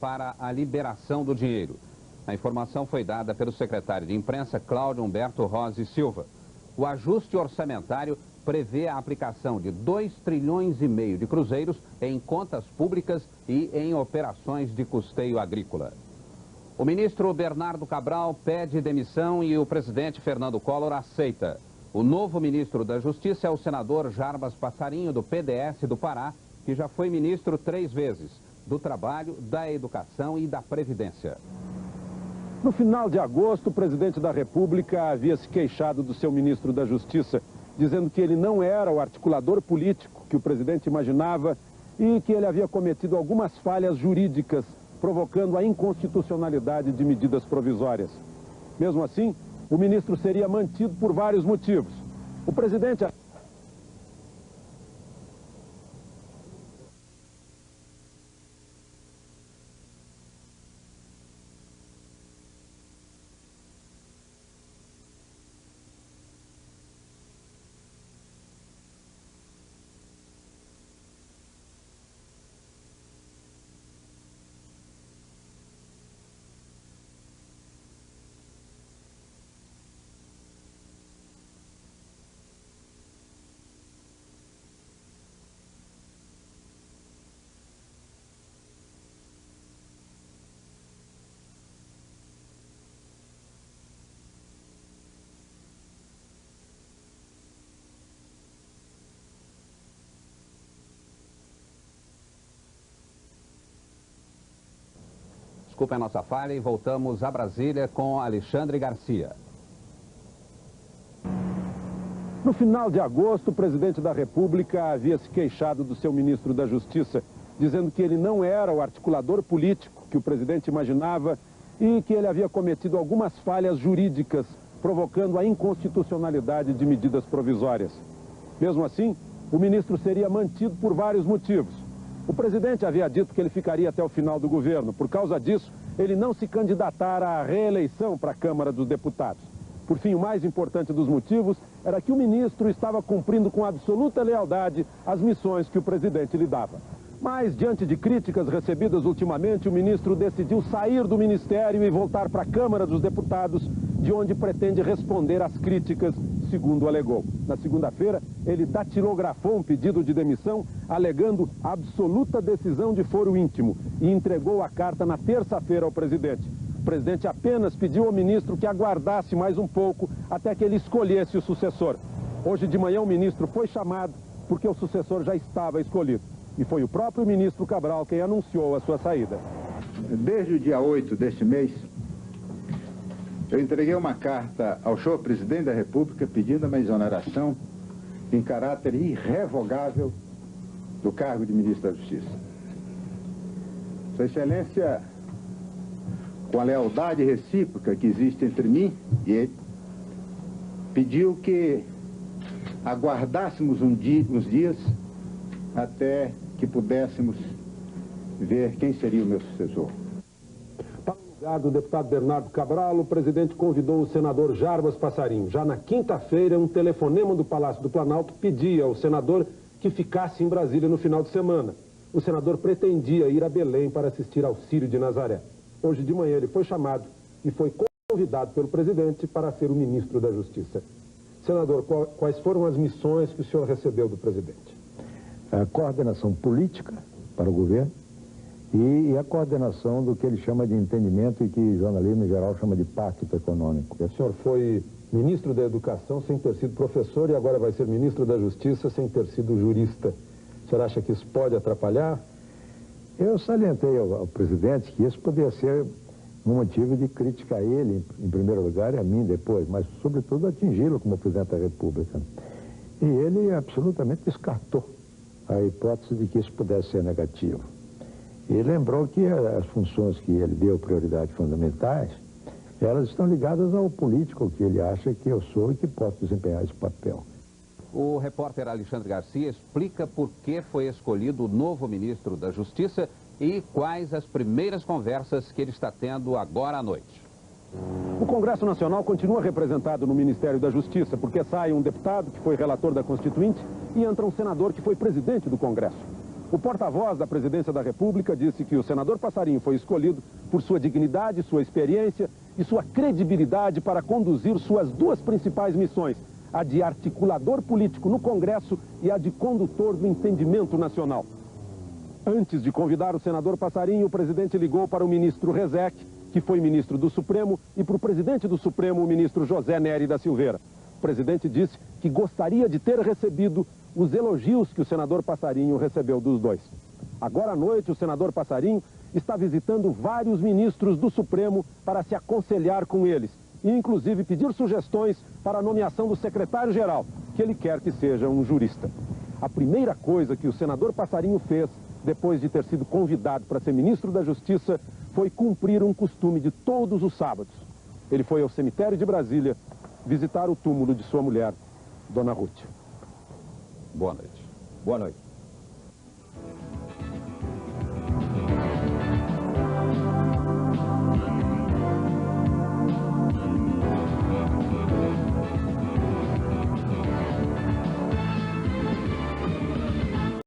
para a liberação do dinheiro. A informação foi dada pelo secretário de imprensa, Cláudio Humberto Rosi Silva. O ajuste orçamentário prevê a aplicação de 2,5 trilhões de cruzeiros em contas públicas e em operações de custeio agrícola. O ministro Bernardo Cabral pede demissão e o presidente Fernando Collor aceita. O novo ministro da Justiça é o senador Jarbas Passarinho, do PDS do Pará, que já foi ministro 3 vezes, do Trabalho, da Educação e da Previdência. No final de agosto, o presidente da República havia se queixado do seu ministro da Justiça, dizendo que ele não era o articulador político que o presidente imaginava e que ele havia cometido algumas falhas jurídicas, provocando a inconstitucionalidade de medidas provisórias. Mesmo assim, o ministro seria mantido por vários motivos. O presidente... Desculpe a nossa falha e voltamos a Brasília com Alexandre Garcia. No final de agosto, o presidente da República havia se queixado do seu ministro da Justiça, dizendo que ele não era o articulador político que o presidente imaginava e que ele havia cometido algumas falhas jurídicas, provocando a inconstitucionalidade de medidas provisórias. Mesmo assim, o ministro seria mantido por vários motivos. O presidente havia dito que ele ficaria até o final do governo. Por causa disso, ele não se candidatara à reeleição para a Câmara dos Deputados. Por fim, o mais importante dos motivos era que o ministro estava cumprindo com absoluta lealdade as missões que o presidente lhe dava. Mas, diante de críticas recebidas ultimamente, o ministro decidiu sair do ministério e voltar para a Câmara dos Deputados, de onde pretende responder às críticas, segundo alegou. Na segunda-feira, ele datilografou um pedido de demissão, alegando absoluta decisão de foro íntimo, e entregou a carta na terça-feira ao presidente. O presidente apenas pediu ao ministro que aguardasse mais um pouco até que ele escolhesse o sucessor. Hoje de manhã o ministro foi chamado porque o sucessor já estava escolhido. E foi o próprio ministro Cabral quem anunciou a sua saída. Desde o dia 8 deste mês, eu entreguei uma carta ao senhor presidente da República pedindo uma exoneração em caráter irrevogável do cargo de ministro da Justiça. Sua Excelência, com a lealdade recíproca que existe entre mim e ele, pediu que aguardássemos uns dias até que pudéssemos ver quem seria o meu sucessor. Para o lugar do deputado Bernardo Cabral, o presidente convidou o senador Jarbas Passarinho. Já na quinta-feira, um telefonema do Palácio do Planalto pedia ao senador que ficasse em Brasília no final de semana. O senador pretendia ir a Belém para assistir ao Círio de Nazaré. Hoje de manhã ele foi chamado e foi convidado pelo presidente para ser o ministro da Justiça. Senador, quais foram as missões que o senhor recebeu do presidente? A coordenação política para o governo e a coordenação do que ele chama de entendimento e que o jornalismo em geral chama de pacto econômico. O senhor foi ministro da Educação sem ter sido professor e agora vai ser ministro da Justiça sem ter sido jurista. O senhor acha que isso pode atrapalhar? Eu salientei ao presidente que isso poderia ser um motivo de crítica a ele, em primeiro lugar, e a mim depois, mas sobretudo atingi-lo como presidente da República. E ele absolutamente descartou a hipótese de que isso pudesse ser negativo. E lembrou que as funções que ele deu prioridade fundamentais, elas estão ligadas ao político que ele acha que eu sou e que posso desempenhar esse papel. O repórter Alexandre Garcia explica por que foi escolhido o novo ministro da Justiça e quais as primeiras conversas que ele está tendo agora à noite. O Congresso Nacional continua representado no Ministério da Justiça, porque sai um deputado que foi relator da Constituinte e entra um senador que foi presidente do Congresso. O porta-voz da Presidência da República disse que o senador Passarinho foi escolhido por sua dignidade, sua experiência e sua credibilidade para conduzir suas duas principais missões, a de articulador político no Congresso e a de condutor do entendimento nacional. Antes de convidar o senador Passarinho, o presidente ligou para o ministro Rezec, que foi ministro do Supremo, e para o presidente do Supremo, o ministro José Nery da Silveira. O presidente disse que gostaria de ter recebido os elogios que o senador Passarinho recebeu dos dois. Agora à noite, o senador Passarinho está visitando vários ministros do Supremo para se aconselhar com eles e, inclusive, pedir sugestões para a nomeação do secretário-geral, que ele quer que seja um jurista. A primeira coisa que o senador Passarinho fez, depois de ter sido convidado para ser ministro da Justiça, foi cumprir um costume de todos os sábados. Ele foi ao cemitério de Brasília visitar o túmulo de sua mulher, Dona Ruth. Boa noite. Boa noite.